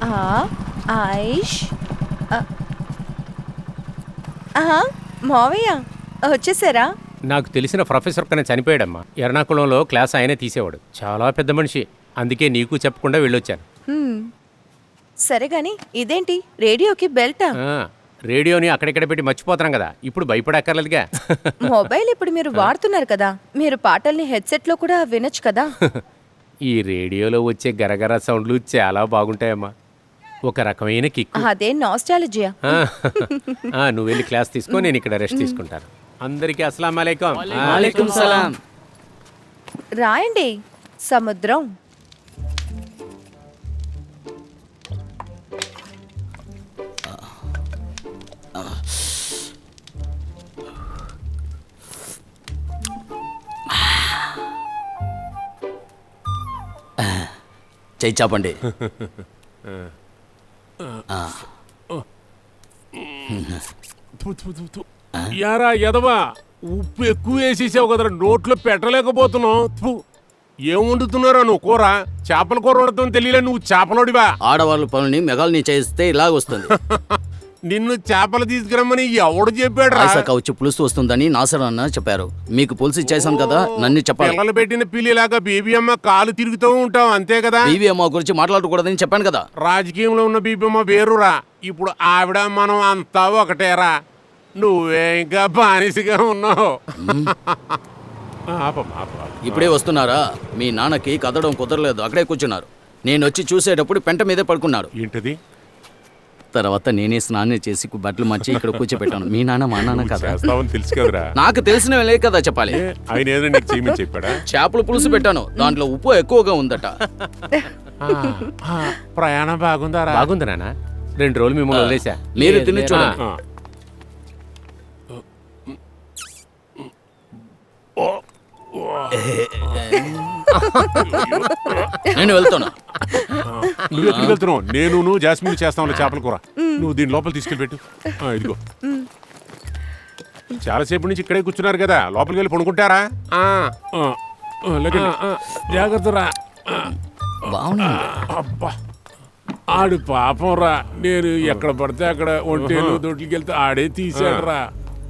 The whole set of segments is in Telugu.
ఆయిష్ మావయ్య వచ్చేసారా? నాకు తెలిసిన ప్రొఫెసర్ కన్నా చనిపోయాడమ్మా. ఎర్నాకుళంలో క్లాస్ ఆయనే తీసేవాడు. చాలా పెద్ద మనిషి. అందుకే నీకు చెప్పకుండా వెళ్ళొచ్చాను. సరే గాని ఇదేంటి రేడియోకి బెల్టా? రేడియోని అక్కడిక్కడ పెట్టి మర్చిపోతున్నాం కదా, ఇప్పుడు భయపడక్కర్లేదుగా. మొబైల్ ఇప్పుడు మీరు వాడుతున్నారు కదా, మీరు పాటల్ని హెడ్సెట్ లో కూడా వినొచ్చు కదా. ఈ రేడియోలో వచ్చే గరగర సౌండ్లు చాలా బాగుంటాయమ్మా. ఒక రకమైన కిక్. అదే నాస్టాలజియా. నువ్వు వెళ్ళి క్లాస్ తీసుకో, నేను ఇక్కడ రెస్ట్ తీసుకుంటాను. అందరికీ అస్సలాం అలైకుం. వాలేకుం సలాం. రాయండి. సముద్రం. చెయ్యి చాపండి. యారా ఎదవా, ఉప్పు ఎక్కువ వేసేసావు కదరా, నోట్లో పెట్టలేకపోతున్నావు. ఏం వండుతున్నారా నువ్వు? కూర, చేపల కూర వండుతావు తెలియలే, నువ్వు చేపలోడివా? ఆడవాళ్ళ పనుని మెగాల్ని చేస్తే ఇలాగొస్తుంది. నిన్ను చేపలు తీసుకురమ్మని ఎవడు చెప్పాడు? వచ్చి పులుసు వస్తుందని నాసర్ అన్న చెప్పారు. మీకు పులుసు ఇచ్చేసాం కదా, నన్ను చెప్పాలి. పిల్లలు పెట్టిన పిల్లిలాగా బీబీ అమ్మ కాలు తిరుగుతూ ఉంటావు అంతే కదా. బీబీ అమ్మ గురించి మాట్లాడకూడదని చెప్పాను కదా. రాజకీయంలో ఉన్న బీబీ అమ్మ వేరురా, ఇప్పుడు ఆవిడ మనం అంతా ఒకటేరా. నువ్వే ఇంకా బానిసగా ఉన్నావు. ఇప్పుడే వస్తున్నారా? మీ నాన్నకి కదడం కుదరలేదు, అక్కడే కూర్చున్నారు. నేను వచ్చి చూసేటప్పుడు పెంట మీదే పడుకున్నారు. ఏంటది? తర్వాత నేనే స్నానం చేసి బట్టలు మార్చి ఇక్కడ కూర్చోబెట్టాను. మీ నాన్న మా నాన్న కదా, తెలుసు కదరా. నాకు తెలిసినవే కదా చెప్పాలి. చెప్పాడా? చేపల పులుసు పెట్టాను, దాంట్లో ఉప్పు ఎక్కువగా ఉందట. ప్రయాణం బాగుందారా? బాగుంది నాన్న. 2 రోజులు మిమ్మల్ని వదిలేసా. మీరు తిని చూడండి. నేను వెళ్తున్నా. నువ్వు ఎక్కడికి వెళ్తున్నావు? నేను జాస్మిన్ చేస్తాను చేపల కూర. నువ్వు దీని లోపల తీసుకెళ్ళి పెట్టు. ఇదిగో, చాలాసేపు నుంచి ఇక్కడే కూర్చున్నారు కదా, లోపలికి వెళ్ళి పడుకుంటారా? జాగ్రత్తరా. అబ్బా, ఆడు పాపం రా. నేను ఎక్కడ పడితే అక్కడ ఒంటేలు దొడ్లకి వెళ్తే ఆడే తీసాడు రా.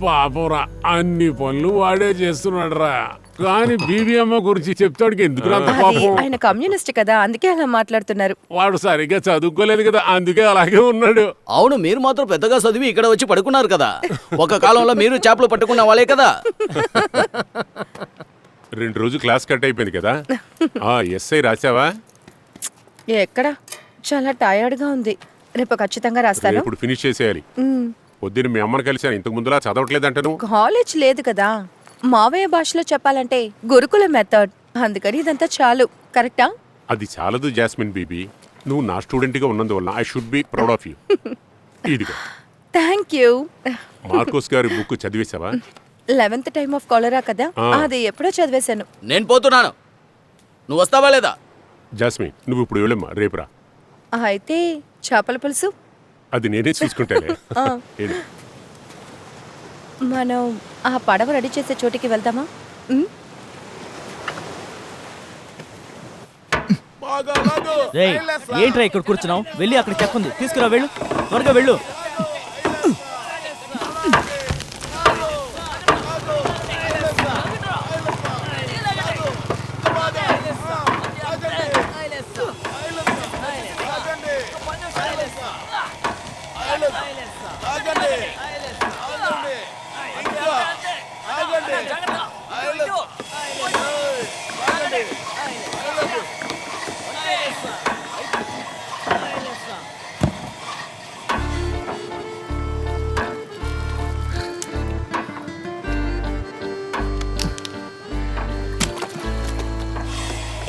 పాపం రా, అన్ని పనులు వాడే చేస్తున్నాడు రా. కానీ బీబీ అమ్మ గురించి చెప్తాడికి ఎందుకు అంత పాపం? ఆయన కమ్యూనిస్ట్ కదా, అందుకే అలా మాట్లాడుతున్నారు. వాడు సరిగ్గా చదువుకోలేదు కదా, అందుకే అలాగే ఉన్నాడు. అవును, మీరు మాత్రం పెద్దగా చదివి ఇక్కడ వచ్చి పడుకున్నారు కదా. ఒక కాలంలో మీరు చేపలు పట్టుకున్న వాళ్ళే కదా. 2 రోజులు క్లాస్ కట్ అయిపోయింది కదా. ఎస్ఐ రాసావా? ఎక్కడ, చాలా టైర్డ్ గా ఉంది. రేపు ఖచ్చితంగా రాస్తాను. ఇప్పుడు ఫినిష్ చేసేయాలి. పొద్దున్న మీ అమ్మని కలిసాను, ఇంతకు ముందులా చదవట్లేదంటాను. కాలేజ్ లేదు కదా. మావయ్య భాషలో చెప్పాలంటే గురుకుల మెథడ్, అందుకని ఇదంతా చాలు. కరెక్టా? అది చాలదు జాస్మిన్ బీబీ, నువ్వు నా స్టూడెంట్ గా ఉన్నందువల్ల I should be proud of you. ఇదిగో. Thank you. మార్కోస్ గారి బుక్ చదివేశావా? 11th టైమ్ ఆఫ్ కాలరా కదా, అది ఎప్పుడో చదివేశాను. నేను పోతున్నాను, నువ్వు వస్తావా లేదా? జాస్మిన్, నువ్వు ఇప్పుడు వెళ్ళమ్మా, రేపురా. అయితే చేపల పులుసు అది నేనే చూసుకుంటానే. మనం ఆ పడవ రెడీ చేసే చోటికి వెళ్దామా? ఏంట్రా ఇక్కడ కూర్చున్నావు? వెళ్ళి అక్కడ చెప్పుంది తీసుకురా, వెళ్ళు, త్వరగా వెళ్ళు.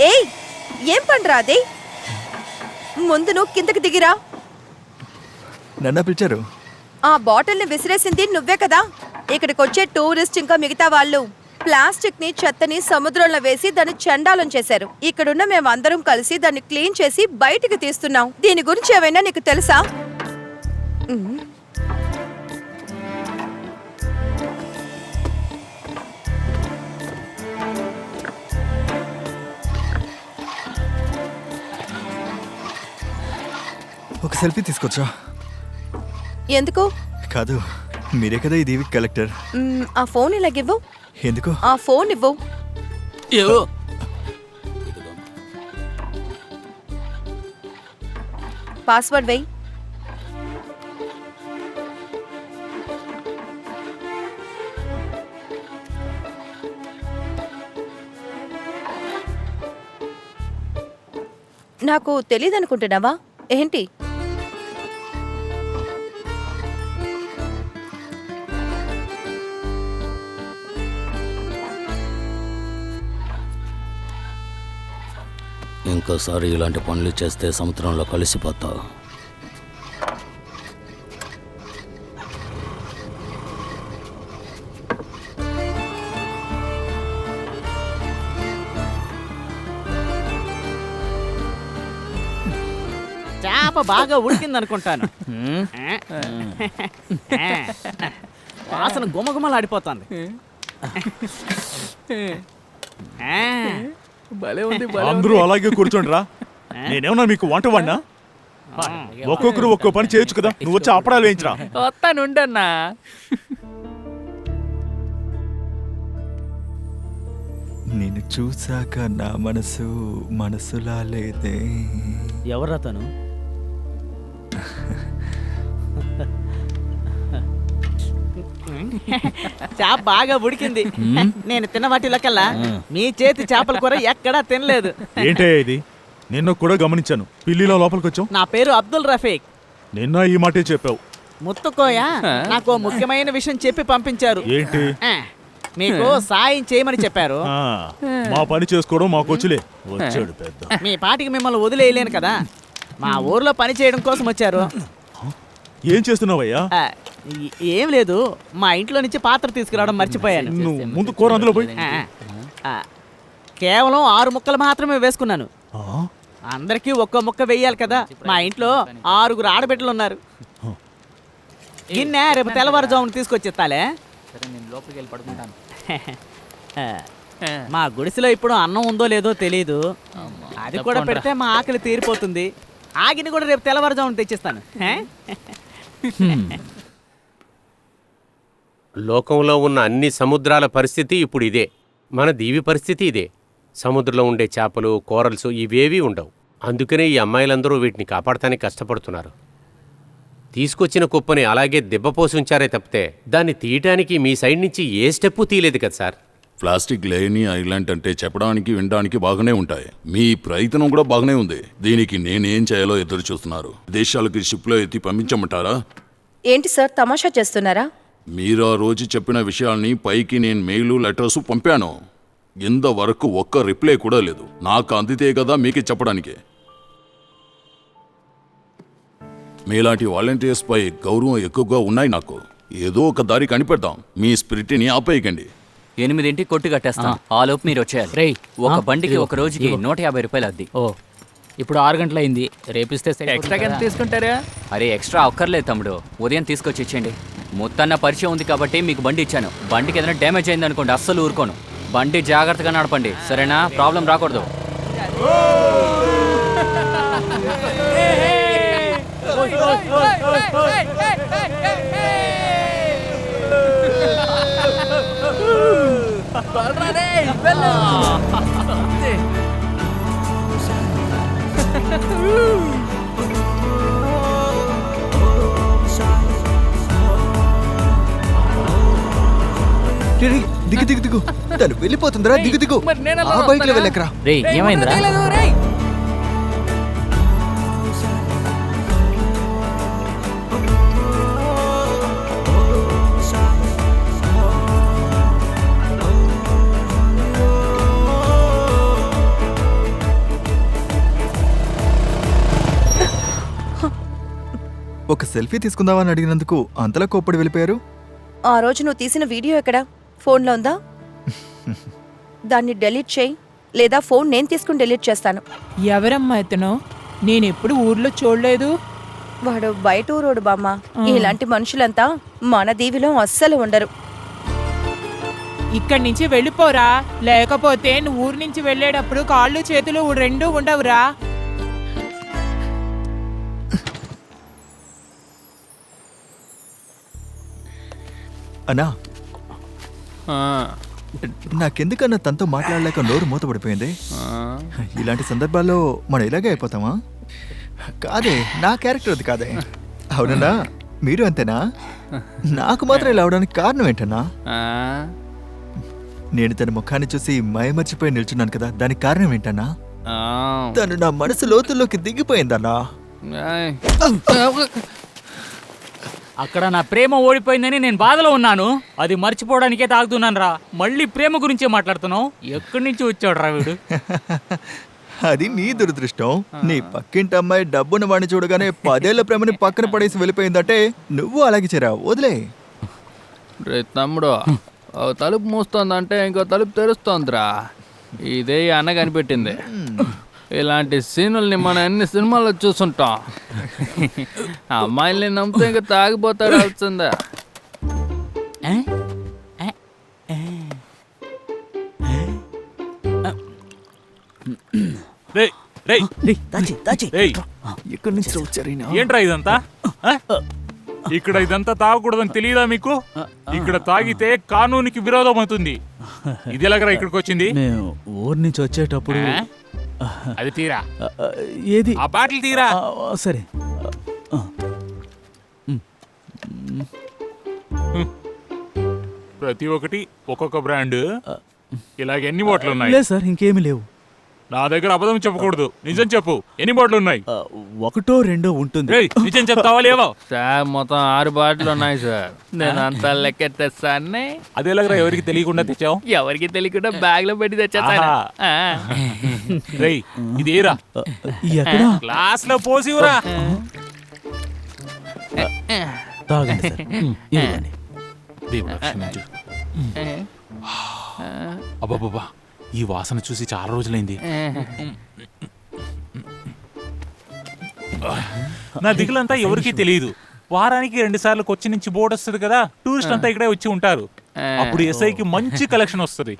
ఏయ్, ఏం పండ్రా అది? ముందు నువ్వు కిందకి దిగిరా. నన్ను పిలిచారు? ఆ బాటిల్ని విసిరేసింది నువ్వే కదా. ఇక్కడికి వచ్చే టూరిస్ట్ ఇంకా మిగతా వాళ్ళు ప్లాస్టిక్ ని, చెత్తని సముద్రంలో వేసి దాన్ని చండాలం చేశారు. ఇక్కడున్న మేమందరం కలిసి దాన్ని క్లీన్ చేసి బయటికి తీస్తున్నాం. దీని గురించి ఏమైనా నీకు తెలుసా? ఒక సెల్ఫీ తీసుకొచ్చా? ఎందుకు? కాదు, మీరే కదా ఈ దీవికి కలెక్టర్. ఆ ఫోన్ ఇలాగివ్వు. ఎందుకు? ఆ ఫోన్ ఇవ్వు. ఏవో పాస్వర్డ్ వెయ్యి. నాకు తెలియదు అనుకుంటున్నావా ఏంటి? ఇంకోసారి ఇలాంటి పనులు చేస్తే సముద్రంలో కలిసిపోతావు. చేప బాగా ఉడికింది అనుకుంటాను. వాసన గుమగుమలాడిపోతుంది. అందరూ అలాగే కూర్చోండిరా. నేనేమన్నా మీకు వంట వాడినా? ఒక్కొక్కరు ఒక్కో పని చేయొచ్చు కదా. నువ్వు వచ్చి అప్పడాలు వేయించరా. వస్తానుండన్నా. నేను చూసాక నా మనసులా లేదే. ఎవరా తను? చేప బాగా ఉడికింది. నేను తిన్న వాటిలోకల్లా మీ చేతి చేపల కూర ఎక్కడా తినలేదు. ఏంటే ఇది? నిన్న కూడా గమనించాను. పిల్లిలో లోపలికి వచ్చావు. నా పేరు అబ్దుల్ రఫీక్. నిన్న ఈ మాటే చెప్పావు. ముత్తుకోయ నాకు ముఖ్యమైన విషయం చెప్పి పంపించారు. ఏంటి? మీకు సాయం చేయమని చెప్పారు. మా పని చేసుకోవడం మాకొచ్చులే. వచ్చాడు పెద్ద. మీ పాటికి మిమ్మల్ని వదిలేయలేను కదా. మా ఊర్లో పని చేయడం కోసం వచ్చారు. ఏం చేస్తున్నావయ్యా? ఏం లేదు, మా ఇంట్లో నుంచి పాత్ర తీసుకురావడం మర్చిపోయాను. నువ్వు ముందు కూర అందులో పోయి. కేవలం 6 ముక్కలు మాత్రమే వేసుకున్నాను. అందరికీ ఒక్కో ముక్క వేయాలి కదా. మా ఇంట్లో 6 ఆడబిడ్డలు ఉన్నారు. గిన్నె రేపు తెల్లవారుజామున తీసుకొచ్చిస్తాలే. లోపలికి వెళ్ళి పడుకుంటాను. మా గుడిసెలో ఇప్పుడు అన్నం ఉందో లేదో తెలీదు. అది కూడా పెడితే మా ఆకలి తీరిపోతుంది. ఆగిని కూడా రేపు తెల్లవారుజామున తెచ్చిస్తాను. లోకంలో ఉన్న అన్ని సముద్రాల పరిస్థితి ఇప్పుడు ఇదే. మన దీవి పరిస్థితి ఇదే. సముద్రంలో ఉండే చేపలు, కోరల్స్ ఇవేవీ ఉండవు. అందుకనే ఈ అమ్మాయిలందరూ వీటిని కాపాడటానికి కష్టపడుతున్నారు. తీసుకొచ్చిన కుప్పని అలాగే దెబ్బపోసి ఉంచారే తప్పితే దాన్ని తీయటానికి మీ సైడ్ నుంచి ఏ స్టెప్పు తీయలేదు కదా సార్. ప్లాస్టిక్ లేని ఐలాండ్ అంటే చెప్పడానికి వినడానికి బాగానే ఉంటాయి. మీ ప్రయత్నం కూడా బాగానే ఉంది. దీనికి నేనేం చేయాలో ఎదురు చూస్తున్నారు. దేశాలకి షిప్లో ఎత్తి పంపించమంటారా? ఏంటి సార్ తమాషా చేస్తున్నారా? మీరు ఆ రోజు చెప్పిన విషయాల్ని పైకి నేను మెయిలు లెటర్స్ పంపాను. ఇంతవరకు ఒక్క రిప్లై కూడా లేదు. నాకు అందితే కదా మీకు చెప్పడానికి. మీలాంటి వాలంటీర్స్ పై గౌరవం ఎక్కువగా ఉన్నాయి నాకు. ఏదో ఒక దారి కనిపెడదాం. మీ స్పిరిట్ని ఆపేయకండి. 8 కొట్టు కట్టేస్తాం. ఆలోపు మీరు వచ్చేయాలి. రేయ్, ఒక బండికి ఒక రోజుకి 150 రూపాయలు అద్ది. ఓ, ఇప్పుడు 6 గంటలైంది. రేపిస్తే ఎక్స్ట్రా ఎంత తీసుకుంటారా? అరే ఎక్స్ట్రా అక్కర్లేదు తమ్ముడు, ఉదయం తీసుకొచ్చి ఇచ్చేయండి. మొత్తన్న పరిచయం ఉంది కాబట్టి మీకు బండి ఇచ్చాను. బండికి ఏదైనా డ్యామేజ్ అయింది అనుకోండి, అస్సలు ఊరుకోను. బండి జాగ్రత్తగా నడపండి, సరేనా? ప్రాబ్లం రాకూడదు. దిగు దిగు దిగు. తను వెళ్ళిపోతుందిరా. దిగు దిగు. ఆ బైక్ లో వెళ్ళకరా. రే ఏమైందిరా? ఒక సెల్ఫీ తీసుకుందామని అడిగినందుకు అంతలా కోప్పడి వెళ్ళిపోయారు. ఆ రోజు నువ్వు తీసిన వీడియో ఎక్కడ? ఫోన్లో ఉందా? దాన్ని డెలీట్ చేయి, లేదా ఫోన్ నేను తీసుకుని డెలీట్ చేస్తాను. ఎవరమ్మా ఇతను? నేనెప్పుడు ఊర్లో చూడలేదు. వాడు బయట ఊరోడు బామ్మ. ఇలాంటి మనుషులంతా మన దీవిలో అస్సలు ఉండరు. ఇక్కడి నుంచి వెళ్ళిపోరా, లేకపోతే నువ్వు ఊరు నుంచి వెళ్ళేటప్పుడు కాళ్ళు చేతులు 2 ఉండవురా. అన్నా నాకెందుకన్నా తనతో మాట్లాడలేక నోరు మూతపడిపోయింది. ఇలాంటి సందర్భాల్లో మనం ఇలాగే అయిపోతామా? కాదే, నా క్యారెక్టర్ అది కాదే. అవునన్నా, మీరు అంతేనా? నాకు మాత్రం ఇలా అవడానికి కారణం ఏంటన్నా? నేను తన ముఖాన్ని చూసి మైమర్చిపోయి నిల్చున్నాను కదా, దానికి కారణం ఏంటన్నా? తను నా మనసు లోతుల్లోకి దిగిపోయిందన్నా. అక్కడ నా ప్రేమ ఓడిపోయిందని నేను బాధలో ఉన్నాను. అది మర్చిపోవడానికే తాగుతున్నాను రా. మళ్ళీ ప్రేమ గురించే మాట్లాడుతున్నావు. ఎక్కడి నుంచి వచ్చాడు రా వీడు? అది నీ దురదృష్టం. నీ పక్కింటి అమ్మాయి డబ్బున్న వాడిని చూడగానే 10 ఏళ్ల ప్రేమని పక్కన పడేసి వెళ్ళిపోయిందంటే నువ్వు అలాగే చేరా. వదిలే. రే తమ్ముడు, తలుపు మూస్తోందంటే ఇంకో తలుపు తెరుస్తోందిరా. ఇదే అన్న కనిపెట్టింది. ఇలాంటి సీనుల్ని మనం ఎన్ని సినిమాల్లో చూసుంటాం. అమ్మాయిల్ని నమ్మితే ఇంకా తాగిపోతాడు అవుతుందా? ఎక్కడి నుంచి వచ్చారు? ఏంట్రా ఇదంతా? ఇక్కడ ఇదంతా తాగకూడదని తెలియదా మీకు? ఇక్కడ తాగితే కానూనికి విరోధం అవుతుంది. ఇది ఎలాగరా ఇక్కడికి వచ్చింది? మేము ఊరు నుంచి వచ్చేటప్పుడు అది తీరా. ఏది ఆ బాటిల్ తీరా. సరే. ప్రతి ఒక్కటి ఒక్కొక్క బ్రాండ్. ఇలాగ ఎన్ని బాటిల్ ఉన్నాయి? లేదు సార్, ఇంకేమీ లేవు. నా దగ్గర అబద్ధం చెప్పకూడదు, నిజం చెప్పు. ఎన్ని బాటిల్ ఉన్నాయి? 1 2 ఉంటుంది. నిజం చెప్తావా లేవో? సార్ మొత్తం 6 బాటిల్ ఉన్నాయి సార్. నేను అంతా లెక్కెట్టేస్తాను. అది ఎలాగరా ఎవరికి తెలియకుండా తెచ్చావు? ఎవరికి తెలియకుండా బ్యాగ్ లో పెట్టి తెచ్చేస్తాను. ఇది ఏరా, గ్లాస్ లో పోసివురా. తాగండి సార్. ఇదిగోండి. అబ్బాబ్బా, ఈ వాసన చూసి చాలా రోజులైంది. నా దిగులంతా ఎవరికీ తెలియదు. వారానికి 2 సార్లు కొచ్చి నుంచి బోర్డు వస్తుంది కదా, టూరిస్ట్ అంతా ఇక్కడే వచ్చి ఉంటారు. అప్పుడు ఎస్ఐకి మంచి కలెక్షన్ వస్తుంది.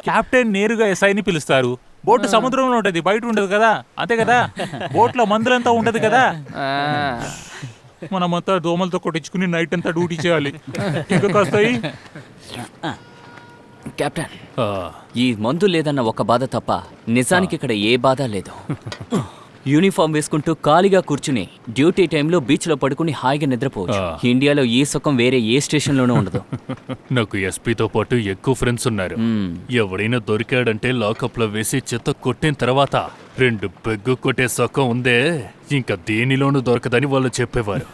కెప్టెన్ నేరుగా ఎస్ఐని పిలుస్తారు. బోటు సముద్రంలో ఉంటది, బయట ఉండదు కదా, అంతే కదా. బోట్లో మందులంతా ఉంటది కదా. మనమంతా దోమలతో కొట్టించుకుని నైట్ అంతా డ్యూటీ చేయాలి. ఇంకా కాస్తాయి. కెప్టెన్, ఈ మందు లేదన్న ఒక బాధ తప్ప నిజానికి ఇక్కడ ఏ బాధ లేదు. యూనిఫామ్ వేసుకుంటూ ఖాళీగా కూర్చుని డ్యూటీ టైంలో బీచ్లో పడుకుని హాయిగా నిద్రపోవచ్చు. ఇండియాలో ఈ సుఖం వేరే ఏ స్టేషన్లోనూ ఉండదు. నాకు ఎస్పీతో పాటు ఎక్కువ ఫ్రెండ్స్ ఉన్నారు. ఎవడైనా దొరికాడంటే లాకప్ లో వేసి చెత్త కొట్టిన తర్వాత 2 పెగ్గు కొట్టే సుఖం ఉందే, ఇంకా దేనిలోనూ దొరకదని వాళ్ళు చెప్పేవారు.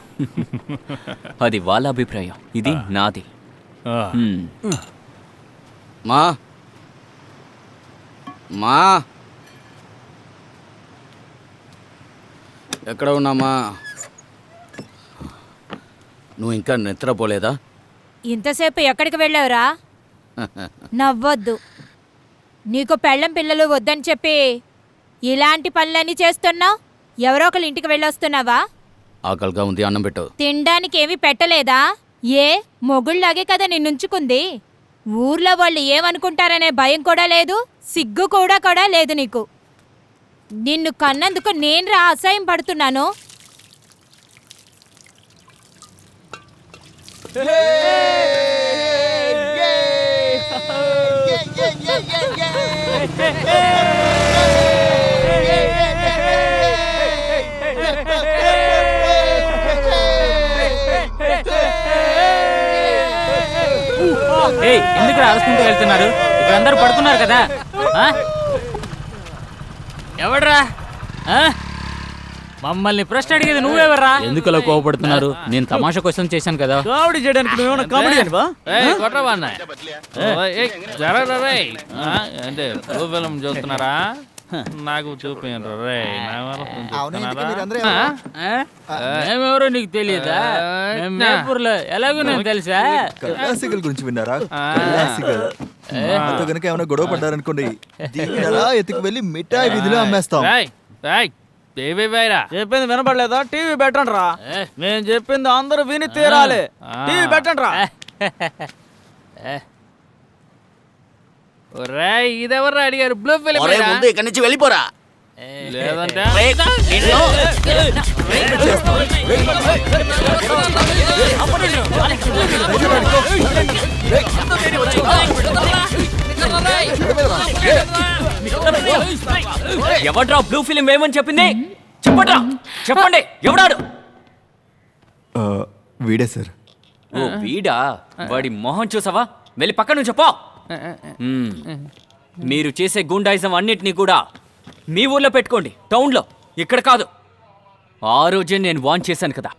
అది వాళ్ళ అభిప్రాయం, ఇది నాది. మా మా ఎక్కడ ఉన్నామా? నువ్వు ఇంకా నిద్రపోలేదా? ఇంతసేపు ఎక్కడికి వెళ్ళావురా? నవ్వొద్దు. నీకు పెళ్ళం పిల్లలు వద్దని చెప్పి ఇలాంటి పనులన్నీ చేస్తున్నావు. ఎవరో ఒకళ్ళ ఇంటికి వెళ్ళొస్తున్నావా? ఆకలిగా ఉంది, అన్నం పెట్టు. తినడానికి ఏమీ పెట్టలేదా? ఏ మొగుళ్ళలాగే కదా నిన్నుంచుకుంది. ఊర్లో వాళ్ళు ఏమనుకుంటారనే భయం కూడా లేదు, సిగ్గు కూడా లేదు నీకు. నిన్ను కన్నందుకు నేను అసహ్యం పడుతున్నాను. ఎందుకు రాసుకుంటూ వెళ్తున్నారు? ఇక్కడ అందరూ పడుకున్నారు కదా. ఎవడ్రా మమ్మల్ని ప్రశ్న అడిగేది? నువ్వెవర్రా? ఎందుకు అలా కోపడుతున్నారు? నేను తమాషా క్వశ్చన్ చేశాను కదా. కామెడీ చేయడానికి నువ్వేమన్నా కామెడీ అనివా? అంటే ఫిల్మ్ చూస్తున్నారా? నాకు చూపించరు. మేమెవరో నీకు తెలియదా? ఎలాగో నేను తెలుసా? కళాసిగల్ గురించి విన్నారా? కనుక ఏమైనా గొడవ పడ్డారనుకోండి, ఎత్తుకు వెళ్ళి మిఠాయి వీధిలో అమ్మేస్తాం. చెప్పింది వినపడలేదా? టీవీ పెట్టండి రా. నేను చెప్పింది అందరూ విని తీరాలి. టీవీ పెట్టండి రా. ఇదెవర్రా అడిగారు? బ్లూ ఫిల్మ్ ముందు ఇక్కడి నుంచి వెళ్ళిపోరా. లేదంటే ఎవడ్రా బ్లూ ఫిలిం వేయమని చెప్పింది? చెప్పండ్రా, చెప్పండి ఎవడాడు? వీడే సార్. ఓ వీడా? వాడి మొహం చూసావా? వెళ్ళి పక్క నుంచి చెప్పో. మీరు చేసే గుండాయిజం అన్నిటినీ కూడా మీ ఊర్లో పెట్టుకోండి, టౌన్లో, ఇక్కడ కాదు. ఆ రోజే నేను వాన్ చేశాను కదా,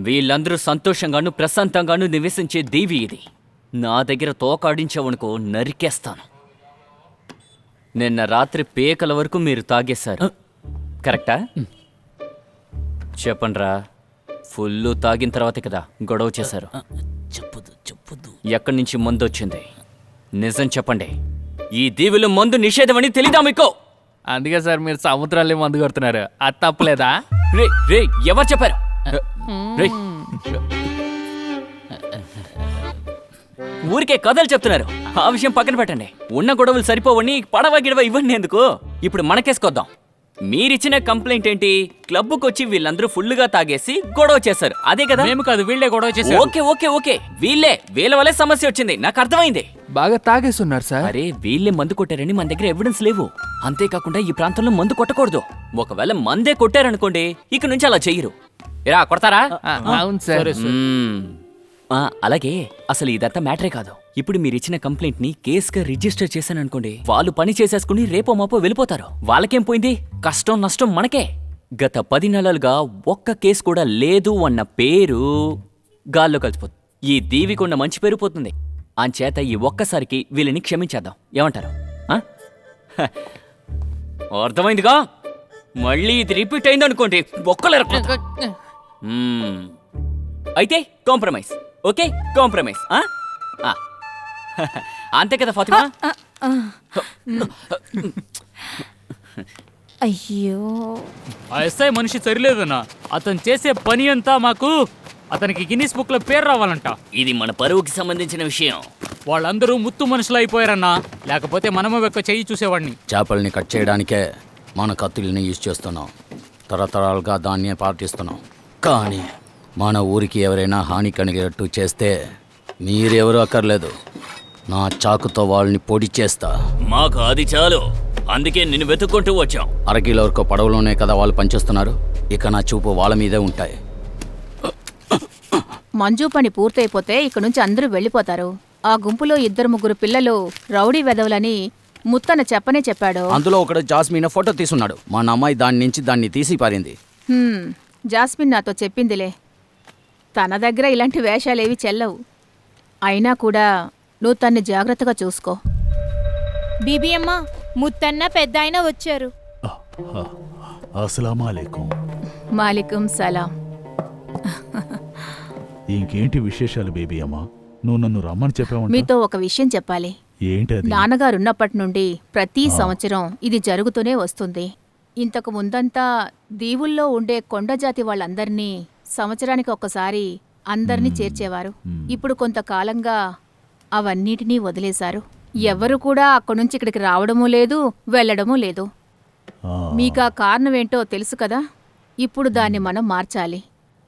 వీళ్ళందరూ సంతోషంగాను ప్రశాంతంగాను నివసించే దీవి ఇది. నా దగ్గర తోకాడించావనుకో నరికేస్తాను. నిన్న రాత్రి పేకల వరకు మీరు తాగేశారు, కరెక్టా? చెప్పండ్రా, ఫుల్లు తాగిన తర్వాతే కదా గొడవ చేశారు. చెప్పదు. ఎక్కడి నుంచి మందు వచ్చింది? నిజం చెప్పండి. ఈ దీవులు మందు నిషేధం అని తెలీదా మీకు? అందుకే సార్ మీరు సముద్రాలే మందు కొడుతున్నారు, అది తప్పలేదా? రే ఎవరు చెప్పారు? రే ఊరికే కథలు చెప్తున్నారు, ఆ విషయం పక్కన పెట్టండి. ఉన్న గొడవలు సరిపోవని పడవ గిడవ ఇవ్వండి ఎందుకు? ఇప్పుడు మనకేసుకొద్దాం. మీరిచ్చిన కంప్లైంట్ ఏంటి? క్లబ్కి వచ్చి వీళ్ళందరూ ఫుల్గా తాగేసి గొడవ చేశారు, అదే కదా? మేము కాదు, వీళ్ళే గొడవ చేశారు. ఓకే వీళ్ళ వల్లే సమస్య వచ్చింది, నాకు అర్థమైంది. బాగా తాగేస్తున్నారు సార్. అరే వీళ్ళే మందు కొట్టారని మన దగ్గర ఎవిడెన్స్ లేవు. అంతేకాకుండా ఈ ప్రాంతంలో మందు కొట్టకూడదు. ఒకవేళ మందే కొట్టారనుకోండి, ఇక నుంచి అలా చెయ్యరు. ఎరా కొడతారా? అవును సార్. అలాగే అసలు ఇదంతా మ్యాటరే కాదు. ఇప్పుడు మీరు ఇచ్చిన కంప్లైంట్ ని కేసుగా రిజిస్టర్ చేశాననుకోండి, వాళ్ళు పని చేసేసుకుని రేపో మాపో వెళ్ళిపోతారు. వాళ్ళకేం పోయింది? కష్టం నష్టం మనకే. గత 10 నెలలుగా ఒక్క కేసు కూడా లేదు అన్న పేరు గాల్లో కలిసిపోతుంది. ఈ దీవికున్న మంచి పేరు పోతుంది. అంచేత ఈ ఒక్కసారికి వీళ్ళని క్షమించేద్దాం, ఏమంటారు? అర్థమైందిగా? మళ్ళీ ఇది రిపీట్ అయిందనుకోండి ఒక్కలేరు. అయితే కాంప్రమైజ్. Okay, compromise. అంతే కదా ఫాతిమా? అయ్యో, ఆ ఎస్ఐ మనిషి సరిలేదన్నా. అతను చేసే పని అంతా మాకు అతనికి గిన్నిస్ బుక్ లో పేరు రావాలంట. ఇది మన పరువుకి సంబంధించిన విషయం. వాళ్ళందరూ ముత్తు మనుషులు అయిపోయారన్నా, లేకపోతే మనము ఒక్క చెయ్యి చూసేవాడిని. చేపల్ని కట్ చేయడానికే మన కత్తుల్ని యూజ్ చేస్తున్నాం, తరతరాలుగా దాన్నే పాటిస్తున్నాం. కానీ మన ఊరికి ఎవరైనా హాని కలిగేటట్టు చేస్తే మీరెవరూ అక్కర్లేదు, నా చాకుతో వాళ్ళని పొడి చేస్తా. మాకు అది చాలు, అందుకే నిన్ను వెతుక్కుంటూ వచ్చాం. అరకిలో వరకు పడవలోనే కదా వాళ్ళు పనిచేస్తున్నారు, ఇక నా చూపు వాళ్ళ మీదే ఉంటాయి. మంజు పని పూర్తయిపోతే ఇక నుంచి అందరూ వెళ్ళిపోతారు. ఆ గుంపులో 2-3 పిల్లలు రౌడీ వెధవులని ముత్తన చెప్పనే చెప్పాడు. అందులో ఒకడు జాస్మిన్ ఫోటో తీసున్నాడు. మా అమ్మాయి దాని నుంచి దాన్ని తీసి పారింది. జాస్మిన్ నాతో చెప్పిందిలే, తన దగ్గర ఇలాంటి వేషాలేవి చెల్లవు. అయినా కూడా నువ్వు తన్ని జాగ్రత్తగా చూసుకో. బీబీ అమ్మ, ముత్తన్న పెద్ద ఆయన వచ్చారు. అస్సలాముఅలైకుం. మాలికుం సలాం. ఇంకేంటి విశేషాలు బేబీ అమ్మా? నువ్వు నన్ను రమ్మని చెప్పావు. మీతో ఒక విషయం చెప్పాలి. ఏంటది? నాన్నగారున్నప్పటి నుండి ప్రతి సంవత్సరం ఇది జరుగుతూనే వస్తుంది. ఇంతకు ముందంతా దీవుల్లో ఉండే కొండజాతి వాళ్ళందర్నీ సంవత్సరానికి ఒక్కసారి అందర్నీ చేర్చేవారు. ఇప్పుడు కొంతకాలంగా అవన్నిటినీ వదిలేశారు. ఎవ్వరు కూడా అక్కడి నుంచి ఇక్కడికి రావడమూ లేదు, వెళ్ళడమూ లేదు. మీకా కారణమేంటో తెలుసు కదా. ఇప్పుడు దాన్ని మనం మార్చాలి.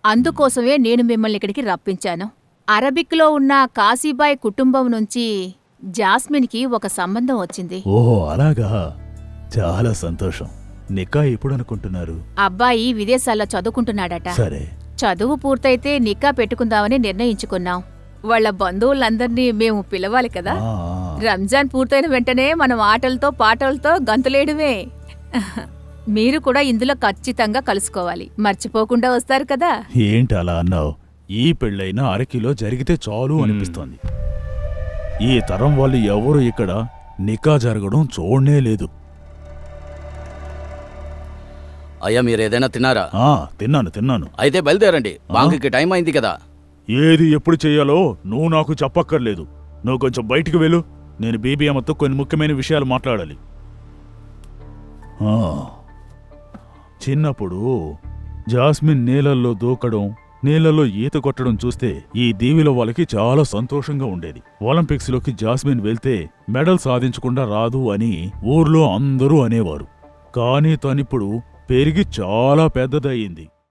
అందుకోసమే నేను మిమ్మల్ని ఇక్కడికి రప్పించాను. అరబిక్లో ఉన్న కాశీబాయ్ కుటుంబం నుంచి జాస్మిన్కి ఒక సంబంధం వచ్చింది. ఓహో, అలాగా, చాలా సంతోషం. నికా ఎప్పుడు అనుకుంటున్నారు? అబ్బాయి విదేశాల్లో చదువుకుంటున్నాడట. సరే, చదువు పూర్తయితే నికా పెట్టుకుందామని నిర్ణయించుకున్నాం. వాళ్ళ బంధువులందర్నీ మేము పిలవాలి కదా. రంజాన్ పూర్తయిన వెంటనే మనం ఆటలతో పాటలతో గంతులేయడమే. మీరు కూడా ఇందులో ఖచ్చితంగా కలుసుకోవాలి, మర్చిపోకుండా వస్తారు కదా. ఏంటి అలా అన్నావు? ఈ పెళ్ళైనా అరకిలో జరిగితే చాలు అనిపిస్తోంది. ఈ తరం వాళ్ళు ఎవరు ఇక్కడ నికా జరగడం చూడనే లేదు. అయ్యా, మీరు ఏదైనా తిన్నారా? తిన్నాను. అయితే బయలుదేరండి, బాంకుకి టైం అయింది కదా. ఏది ఎప్పుడు చెయ్యాలో నువ్వు నాకు చెప్పక్కర్లేదు. నువ్వు కొంచెం బయటికి వెళ్ళు, నేను బీబీ అమ్మతో కొన్ని ముఖ్యమైన విషయాలు మాట్లాడాలి. చిన్నప్పుడు జాస్మిన్ నీళ్ళల్లో దూకడం, నీళ్ళలో ఈత కొట్టడం చూస్తే ఈ దీవిలో వాళ్ళకి చాలా సంతోషంగా ఉండేది. ఒలింపిక్స్లోకి జాస్మిన్ వెళ్తే మెడల్ సాధించకుండా రాదు అని ఊర్లో అందరూ అనేవారు. కానీ తనిప్పుడు పెరిగి చాలా పెద్దదయ్యింది.